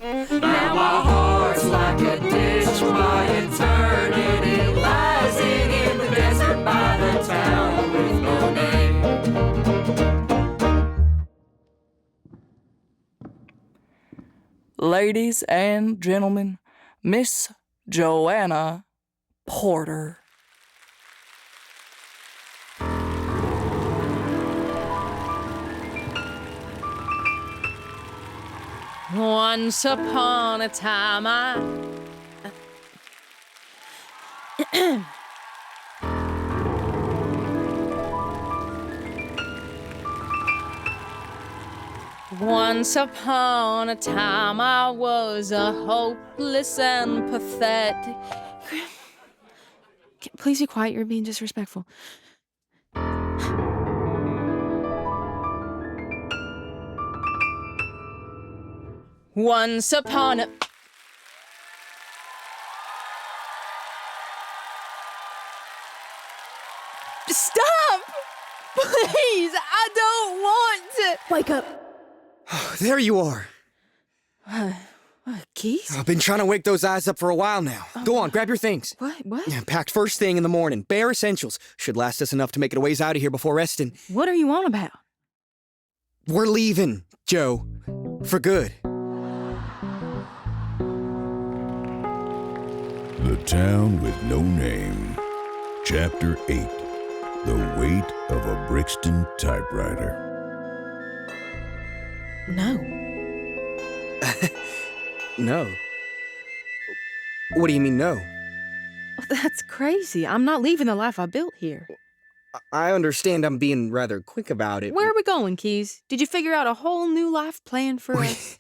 Now my heart's like a ditch by eternity, rising in the desert by the town with no name. Ladies and gentlemen, Miss Joanna Porter. Once upon a time Once upon a time I was a hopeless and pathetic... Please be quiet, you're being disrespectful. Once upon a... Stop! Please, I don't want to... Wake up. There you are. Keys? I've been trying to wake those eyes up for a while now. Go on, grab your things. What? Packed first thing in the morning. Bare essentials. Should last us enough to make it a ways out of here before resting. What are you on about? We're leaving, Joe. For good. The Town with No Name. Chapter 8. The Weight of a Brixton Typewriter. No. No. What do you mean, no? That's crazy. I'm not leaving the life I built here. I understand I'm being rather quick about it. Where are we going, Keys? Did you figure out a whole new life plan for us?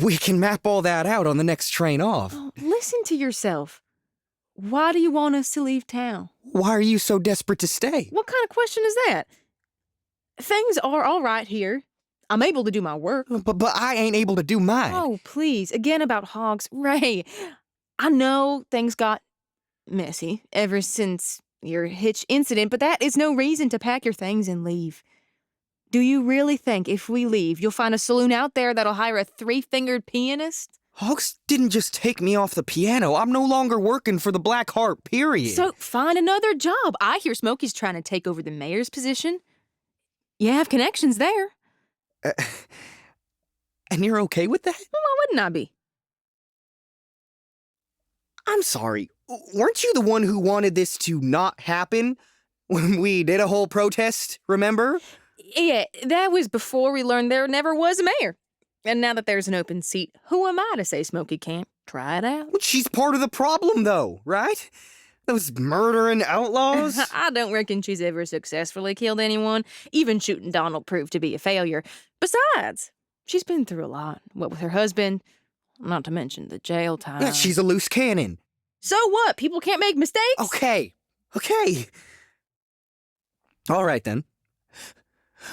We can map all that out on the next train off. Oh, listen to yourself. Why do you want us to leave town? Why are you so desperate to stay? What kind of question is that? Things are all right here. I'm able to do my work. But I ain't able to do mine. Oh, please. Again about hogs. Ray, I know things got messy ever since your hitch incident, but that is no reason to pack your things and leave. Do you really think if we leave, you'll find a saloon out there that'll hire a three-fingered pianist? Hogs didn't just take me off the piano. I'm no longer working for the Black Heart, period. So find another job. I hear Smokey's trying to take over the mayor's position. You have connections there. And you're okay with that? Well, why wouldn't I be? I'm sorry. Weren't you the one who wanted this to not happen when we did a whole protest, remember? Yeah, that was before we learned there never was a mayor. And now that there's an open seat, who am I to say Smokey can't try it out? Well, she's part of the problem, though, right? Those murdering outlaws? I don't reckon she's ever successfully killed anyone. Even shooting Donald proved to be a failure. Besides, she's been through a lot. What with her husband, not to mention the jail time. Yeah, she's a loose cannon. So what? People can't make mistakes? Okay. All right, then.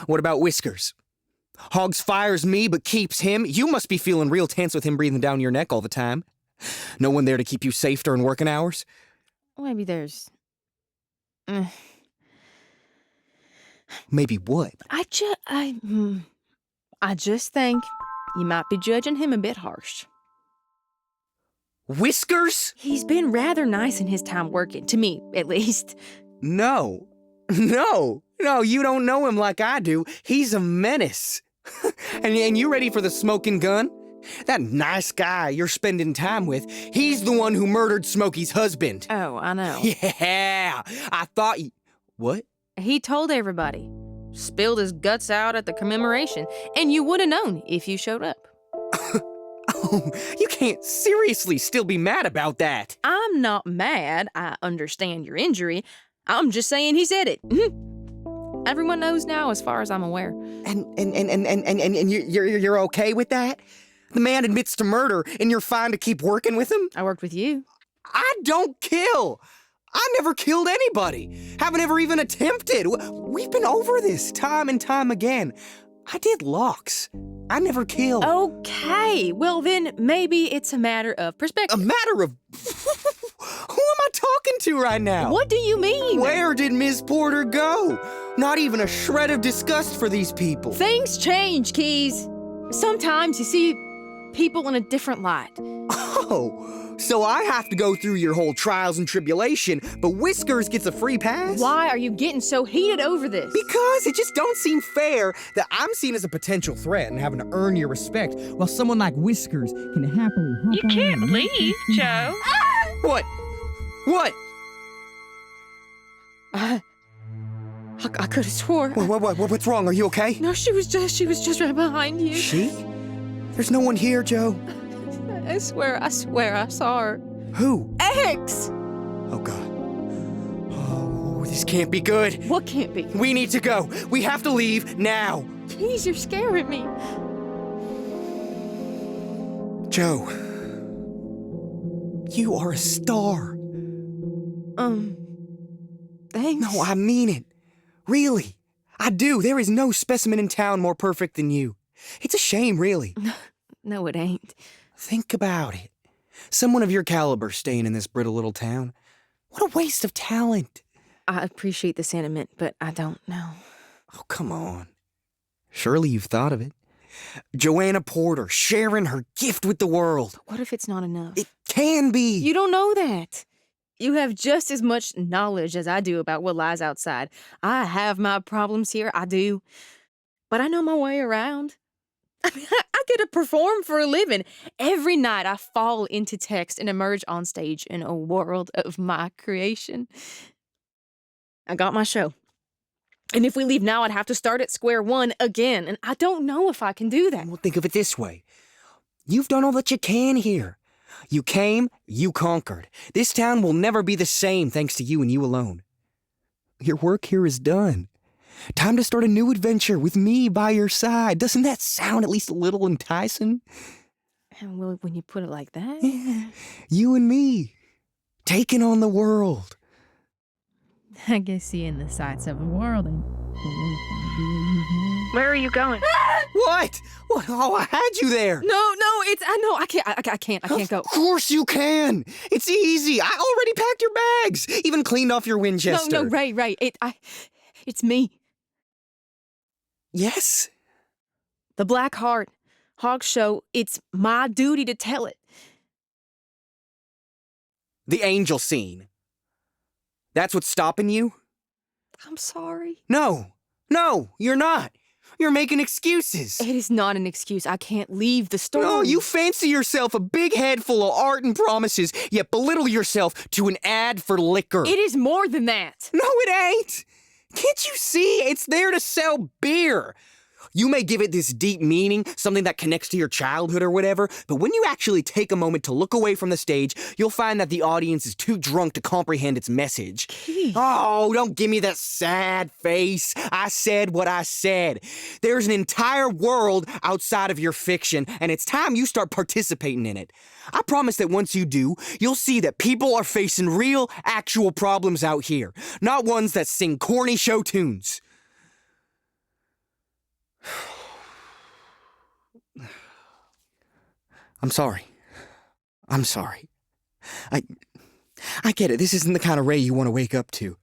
What about Whiskers? Hogs fires me but keeps him. You must be feeling real tense with him breathing down your neck all the time. No one there to keep you safe during working hours? Maybe there's... Maybe what? I just think you might be judging him a bit harsh. Whiskers? He's been rather nice in his time working, to me, at least. No, you don't know him like I do. He's a menace. and you ready for the smoking gun? That nice guy you're spending time with, he's the one who murdered Smokey's husband. Oh, I know. Yeah, I thought you... What? He told everybody. Spilled his guts out at the commemoration, and you would have known if you showed up. Oh, you can't seriously still be mad about that. I'm not mad. I understand your injury. I'm just saying he said it. Everyone knows now, as far as I'm aware. And you're okay with that? The man admits to murder, and you're fine to keep working with him? I worked with you. I don't kill. I never killed anybody. Haven't ever even attempted. We've been over this time and time again. I did locks. I never killed. Okay, well then maybe it's a matter of perspective. A matter of... Who am I talking to right now? What do you mean? Where did Ms. Porter go? Not even a shred of disgust for these people. Things change, Keys. Sometimes, you see, people in a different light. Oh, so I have to go through your whole trials and tribulation, but Whiskers gets a free pass? Why are you getting so heated over this? Because it just don't seem fair that I'm seen as a potential threat and having to earn your respect, while someone like Whiskers can happily hop You can't leave, Joe. What? What? I could have swore. What's wrong? Are you okay? No, she was just right behind you. She? There's no one here, Joe. I swear I saw her. Who? X! Oh, God. Oh, this can't be good. What can't be? We need to go. We have to leave now. Please, you're scaring me. Joe, you are a star. Thanks. No, I mean it. Really. I do. There is no specimen in town more perfect than you. It's a shame, really. No, it ain't. Think about it. Someone of your caliber staying in this brittle little town. What a waste of talent. I appreciate the sentiment, but I don't know. Oh, come on. Surely you've thought of it. Joanna Porter sharing her gift with the world. What if it's not enough? It can be. You don't know that. You have just as much knowledge as I do about what lies outside. I have my problems here, I do. But I know my way around. I mean, I get to perform for a living. Every night I fall into text and emerge on stage in a world of my creation. I got my show. And if we leave now, I'd have to start at square one again. And I don't know if I can do that. Well, think of it this way. You've done all that you can here. You came, you conquered. This town will never be the same thanks to you and you alone. Your work here is done. Time to start a new adventure with me by your side. Doesn't that sound at least a little enticing? And well, when you put it like that. Yeah. You and me, taking on the world. I guess seeing the sights of the world and Where are you going? What? What? Oh, I had you there. I can't go. Of course you can. It's easy. I already packed your bags. Even cleaned off your Winchester. No, right. It's me. Yes? The Black Heart, Hog Show, it's my duty to tell it. The angel scene. That's what's stopping you? I'm sorry. No, you're not. You're making excuses. It is not an excuse. I can't leave the story. No, you fancy yourself a big head full of art and promises, yet belittle yourself to an ad for liquor. It is more than that. No, it ain't. Can't you see? It's there to sell beer. You may give it this deep meaning, something that connects to your childhood or whatever, but when you actually take a moment to look away from the stage, you'll find that the audience is too drunk to comprehend its message. Oh, don't give me that sad face. I said what I said. There's an entire world outside of your fiction, and it's time you start participating in it. I promise that once you do, you'll see that people are facing real, actual problems out here, not ones that sing corny show tunes. I'm sorry. I get it. This isn't the kind of Ray you want to wake up to.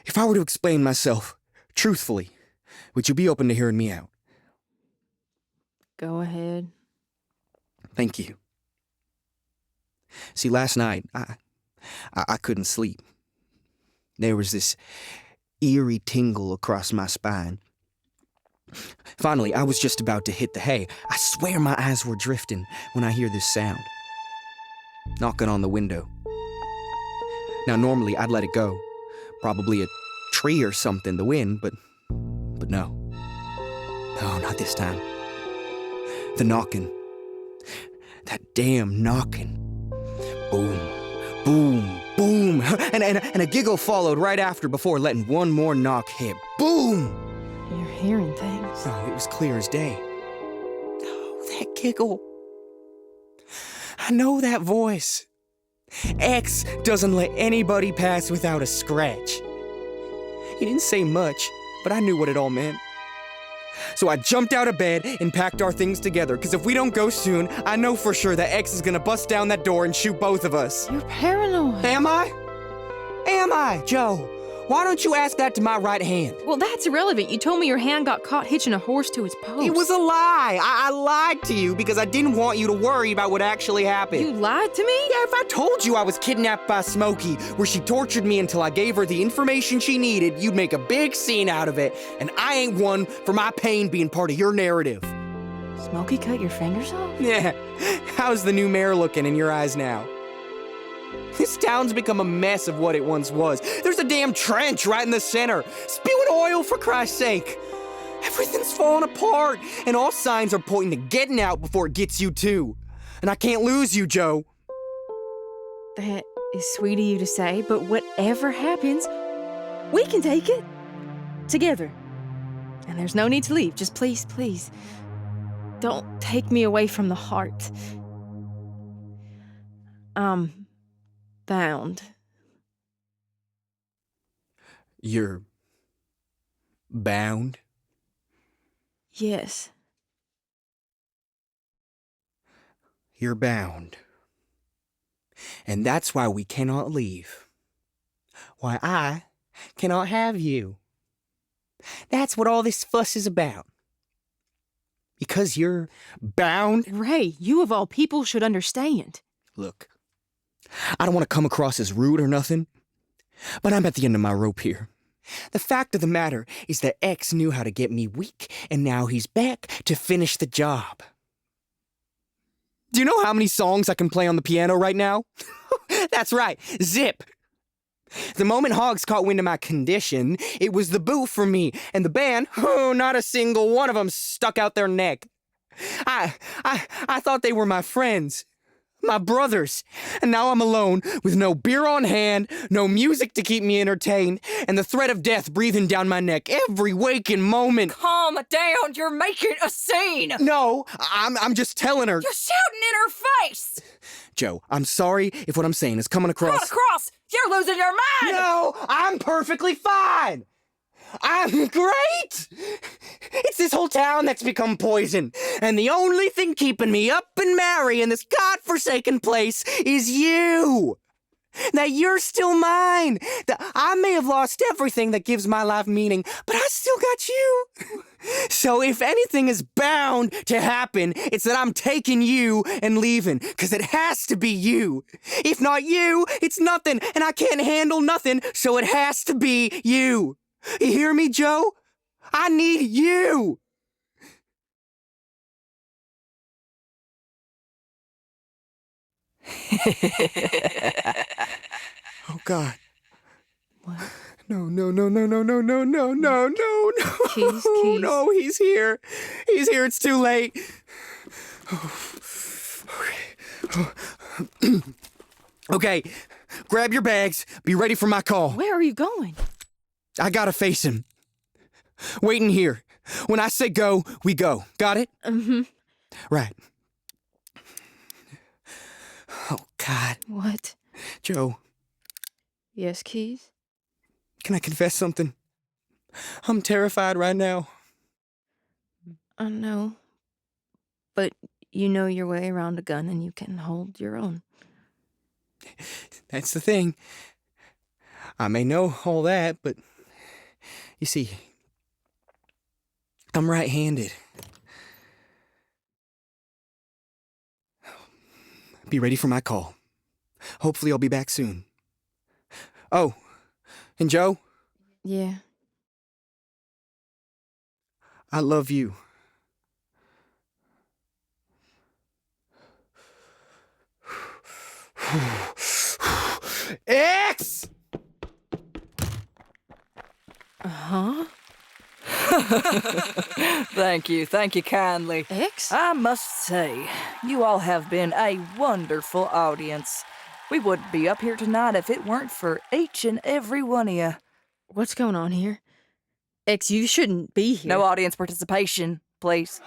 If I were to explain myself truthfully, would you be open to hearing me out? Go ahead. Thank you. See, last night, I couldn't sleep. There was this eerie tingle across my spine. Finally, I was just about to hit the hay. I swear my eyes were drifting when I hear this sound. Knocking on the window. Now, normally I'd let it go. Probably a tree or something, the wind, but no. No, not this time. The knocking. That damn knocking. Boom, boom, boom. And a giggle followed right after before letting one more knock hit. Boom! You're hearing things. Oh, it was clear as day. Oh, that giggle. I know that voice. X doesn't let anybody pass without a scratch. He didn't say much, but I knew what it all meant. So I jumped out of bed and packed our things together, because if we don't go soon, I know for sure that X is gonna bust down that door and shoot both of us. You're paranoid. Am I? Am I, Joe? Why don't you ask that to my right hand? Well, that's irrelevant. You told me your hand got caught hitching a horse to its post. It was a lie. I lied to you because I didn't want you to worry about what actually happened. You lied to me? Yeah, if I told you I was kidnapped by Smokey, where she tortured me until I gave her the information she needed, you'd make a big scene out of it, and I ain't one for my pain being part of your narrative. Smokey cut your fingers off? Yeah. How's the new mayor looking in your eyes now? This town's become a mess of what it once was. There's a damn trench right in the center, spewing oil for Christ's sake. Everything's falling apart, and all signs are pointing to getting out before it gets you too. And I can't lose you, Joe. That is sweet of you to say, but whatever happens, we can take it together. And there's no need to leave. Just please, please, don't take me away from the heart. Bound. You're bound? Yes. You're bound. And that's why we cannot leave. Why I cannot have you. That's what all this fuss is about. Because you're bound. Ray, you of all people should understand. Look, I don't want to come across as rude or nothing, but I'm at the end of my rope here. The fact of the matter is that X knew how to get me weak, and now he's back to finish the job. Do you know how many songs I can play on the piano right now? That's right, zip. The moment Hogs caught wind of my condition, it was the boot for me, and the band, not a single one of them stuck out their neck. I thought they were my friends. My brothers, and now I'm alone with no beer on hand, no music to keep me entertained, and the threat of death breathing down my neck every waking moment. Calm down, you're making a scene! No, I'm just telling her. You're shouting in her face! Joe, I'm sorry if what I'm saying is coming across. Come across! You're losing your mind! No, I'm perfectly fine. I'm great! It's this whole town that's become poison, and the only thing keeping me up and merry in this godforsaken place is you! That you're still mine! That I may have lost everything that gives my life meaning, but I still got you! So if anything is bound to happen, it's that I'm taking you and leaving, 'cause it has to be you. If not you, it's nothing, and I can't handle nothing, so it has to be you. You hear me, Joe? I need you! Oh, God. What? No. Keys. No, he's here. He's here. It's too late. Okay, grab your bags. Be ready for my call. Where are you going? I gotta face him. Waiting here. When I say go, we go. Got it? Mm-hmm. Right. Oh, God. What? Joe, Yes, Keys? can I confess something? I'm terrified right now. I know. But you know your way around a gun and you can hold your own. That's the thing. I may know all that, but you see, I'm right-handed. Be ready for my call. Hopefully I'll be back soon. Oh, and Joe, Yeah. I love you. X! Uh-huh. Thank you kindly. X? I must say, you all have been a wonderful audience. We wouldn't be up here tonight if it weren't for each and every one of you. What's going on here? X, you shouldn't be here. No audience participation, please.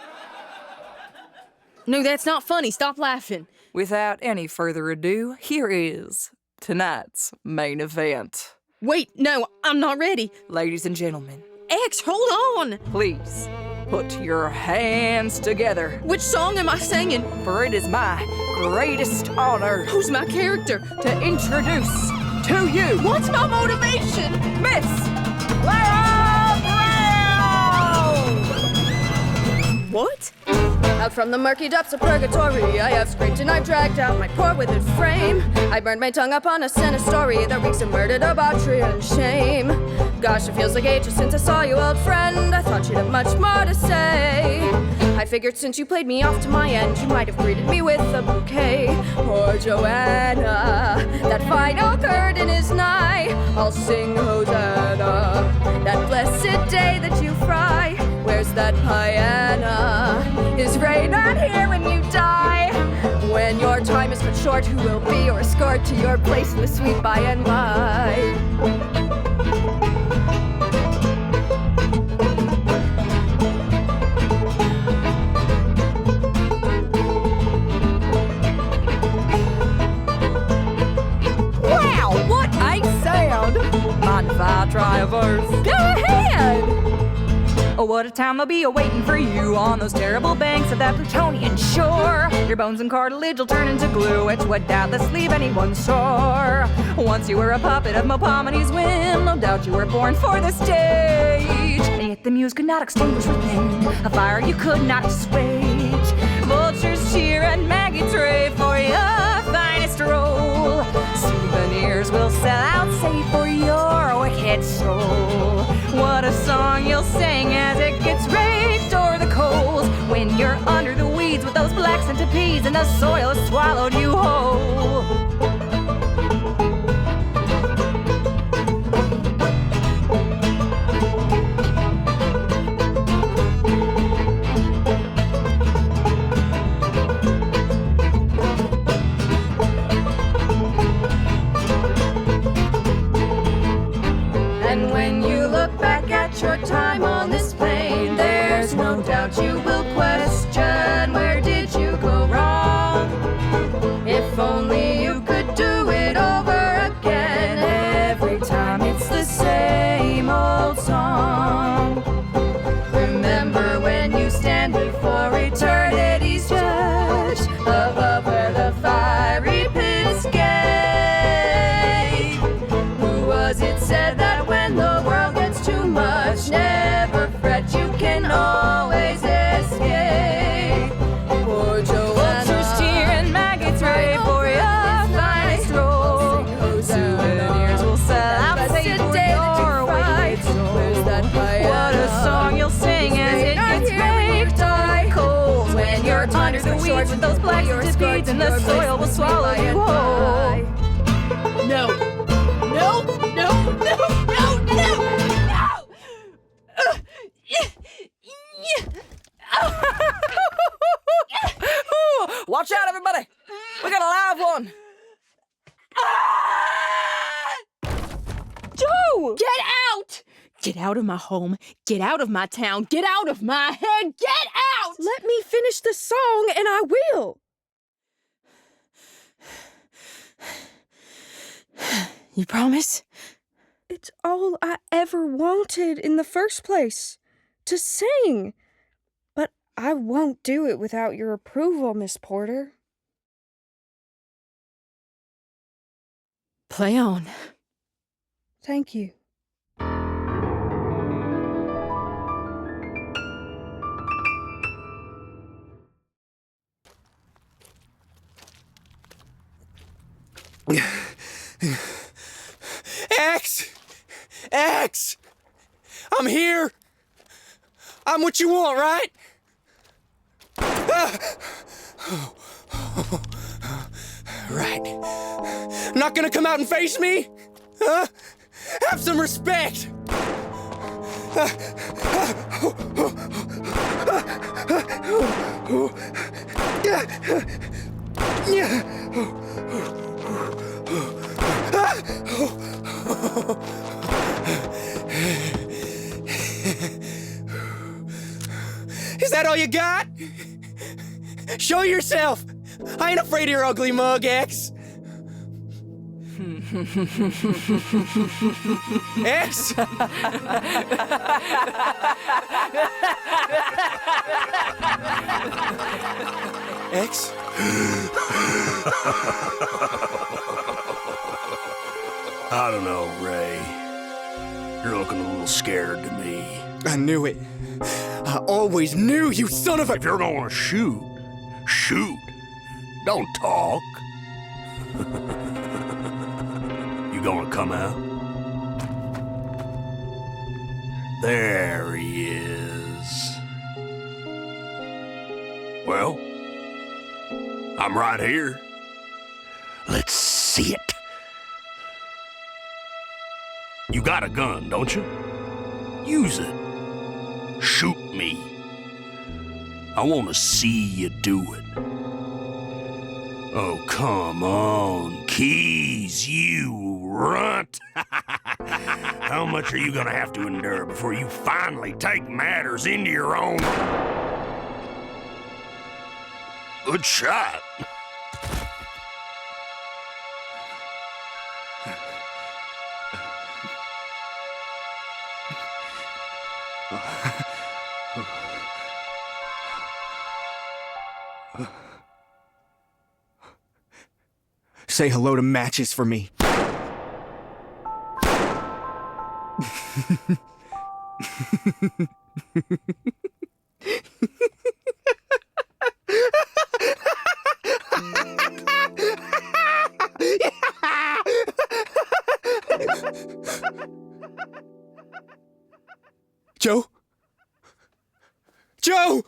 No, that's not funny. Stop laughing. Without any further ado, here is tonight's main event. Wait, no, I'm not ready. Ladies and gentlemen, X, hold on. please put your hands together, Which song am I singing? for it is my greatest honor Who's my character? to introduce to you. What's my motivation? Miss Clara Brown! What? Out from the murky depths of purgatory, I have scraped and I've dragged out my poor withered frame. I burned my tongue upon a sinister story that reeks of murder, debauchery, and shame. Gosh, it feels like ages since I saw you, old friend. I thought you'd have much more to say. I figured since you played me off to my end, you might have greeted me with a bouquet. Poor Joanna, that final curtain is nigh. I'll sing Hosanna, that blessed day that you fry. Where's that Piatt? Is Ray not here when you die? When your time is cut short, who will be your escort to your place in the sweet by and by? Wow, what a sound! Mind if I try a verse? Go ahead! Oh, what a time they'll be awaiting for you on those terrible banks of that Plutonian shore. Your bones and cartilage will turn into glue, which would doubtless leave anyone sore. Once you were a puppet of Melpomene's whim, no doubt you were born for the stage. And yet the muse could not extinguish within a fire you could not assuage. Vultures cheer and maggots rave for your finest role. Souvenirs will sell out, save for your wicked soul. What a song you'll sing as it gets raked o'er the coals, when you're under the weeds with those black centipedes and the soil has swallowed you whole. And when you look back at your time on this plane, there's no doubt you will question, where did you go wrong? If only you could do it over again. Every time it's the same old song. Remember when you stand before eternity's judge, above where the fiery pits gape. Who was it said that when the world gets too much, never fret, you can always escape? Poor Joanna, Vultures cheer and maggots rave for your finest role. Souvenirs will sell out, save for your wicked soul. What a song you'll sing as it gets raked on coals, when you're under the weeds with those black centipedes and the soil will swallow you whole. No. No, no, no, no, no, no! Watch out, everybody! We got a live one! Joe! Get out! Get out of my home. Get out of my town. Get out of my head. Get out! Let me finish the song and I will. You promise? It's all I ever wanted in the first place, to sing. But I won't do it without your approval, Miss Porter. Play on. Thank you. X! I'm here! I'm what you want, right? Right. Not gonna come out and face me? Huh? Have some respect! Is that all you got? Show yourself! I ain't afraid of your ugly mug, X! X? X? I don't know, Ray. You're looking a little scared to me. I knew it. I always knew, you son of a... If you're gonna shoot, shoot. Don't talk. You gonna come out? There he is. Well, I'm right here. Let's see it. You got a gun, don't you? Use it. Shoot me. I want to see you do it. Oh, come on, Keys, you runt. How much are you gonna have to endure before you finally take matters into your own... Good shot. Say hello to Matches for me. Joe? Joe!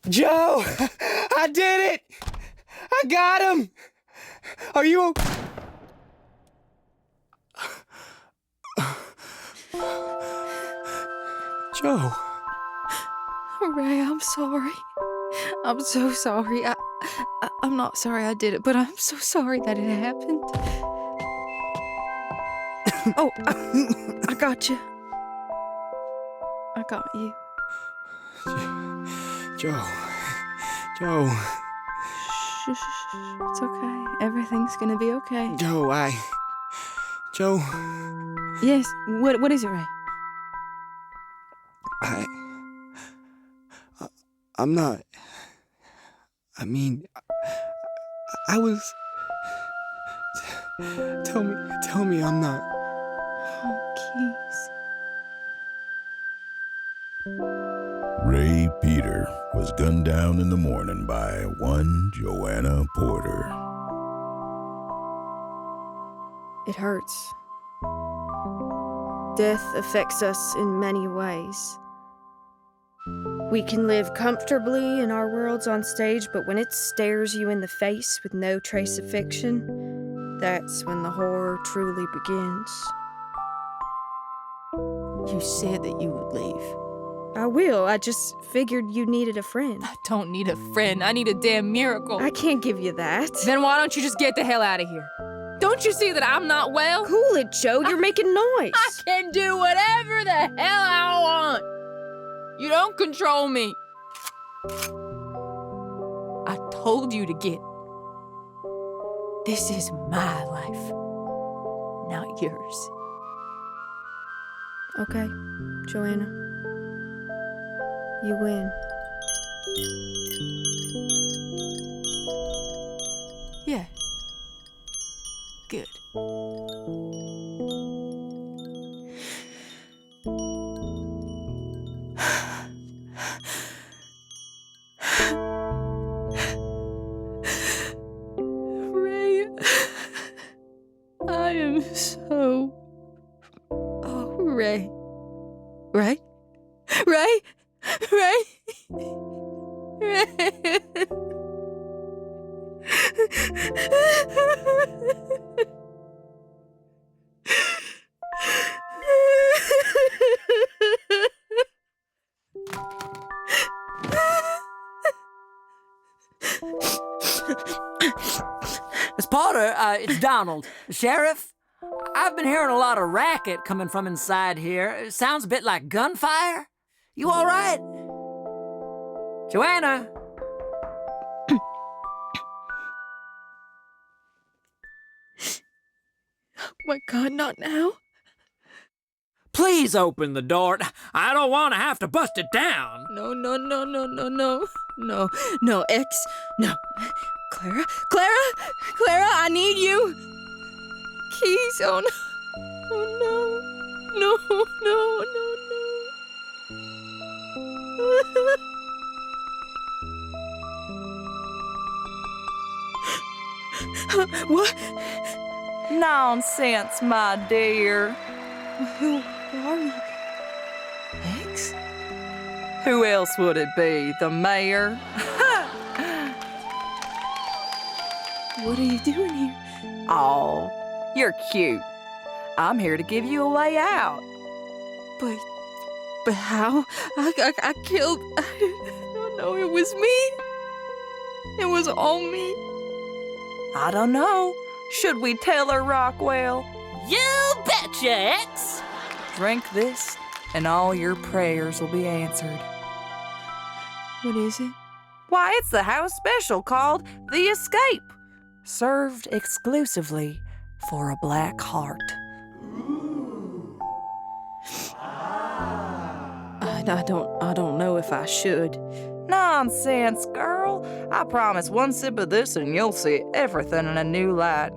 Joe! I did it! I got him! Are you okay? Joe. Ray, I'm sorry. I'm so sorry. I'm not sorry I did it, but I'm so sorry that it happened. Oh, I got you. I got you. Joe. Shh. It's okay. Everything's gonna be okay. Joe. Yes. What is it, Ray? I'm not. I mean, I was. Tell me I'm not. Oh, Keys. Ray Peter was gunned down in the morning by one Joanna Porter. It hurts. Death affects us in many ways. We can live comfortably in our worlds on stage, but when it stares you in the face with no trace of fiction, that's when the horror truly begins. You said that you would leave. I will. I just figured you needed a friend. I don't need a friend. I need a damn miracle. I can't give you that. Then why don't you just get the hell out of here? Don't you see that I'm not well? Cool it, Joe. You're making noise. I can do whatever the hell I want. You don't control me. I told you to get. This is my life, not yours. Okay, Joanna. You win. Yeah. Good. Ray, I am so... Oh, Ray. Ray? Ray? Ray? Ray? Miss Potter, it's Donald. Sheriff, I've been hearing a lot of racket coming from inside here. It sounds a bit like gunfire. You all right? Joanna? Oh my God, not now. Please open the door. I don't want to have to bust it down. No. No, X. No. Clara, I need you. keys. Oh no. Oh no. No. What? Nonsense, my dear. Who are you? X? Who else would it be? The mayor? What are you doing here? Oh, you're cute. I'm here to give you a way out. But how? I killed. I don't know. It was me. It was all me. I don't know. Should we tell her, Rockwell? You betcha, X! Drink this, and all your prayers will be answered. What is it? Why, it's the house special called The Escape. Served exclusively for a black heart. I don't know if I should. Nonsense, girl. I promise one sip of this and you'll see everything in a new light.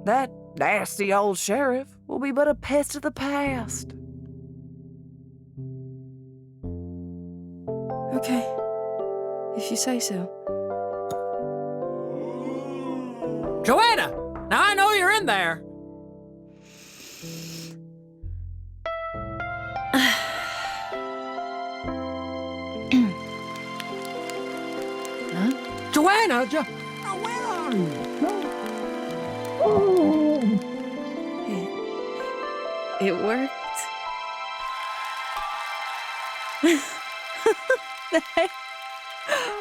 That nasty old sheriff will be but a pest of the past. Okay. If you say so. Joanna! Now I know you're in there. Joanna! Where are you? It worked.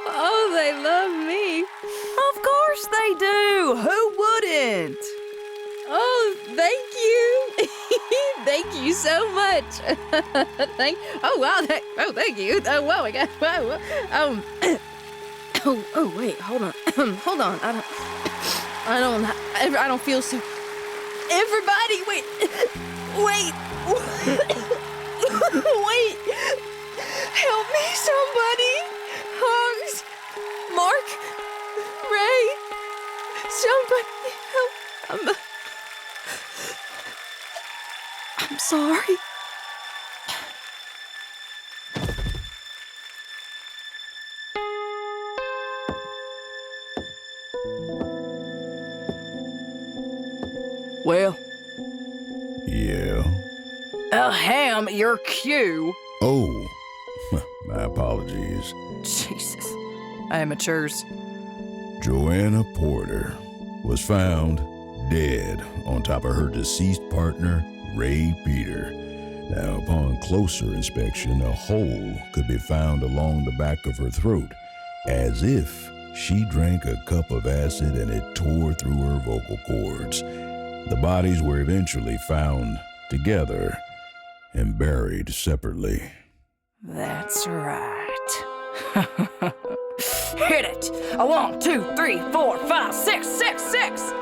Oh, they love me. Of course they do. Who wouldn't? Oh, thank you. Thank you so much. Thank you. Oh, wow, I got, wow. Oh, wait, hold on. Hold on. I don't feel so. Everybody, wait. Wait. Wait. Help me, somebody. Hogs. Mark. Ray. Somebody help. I'm sorry. Well, Yeah. Ham, your cue. Oh, my apologies. Jesus. Amateurs. Joanna Porter was found dead on top of her deceased partner, Ray Peter. Now, upon closer inspection, a hole could be found along the back of her throat, as if she drank a cup of acid and it tore through her vocal cords. The bodies were eventually found together and buried separately. That's right. Hit it! 1, 2, 3, 4, 5, 6, 6, 6!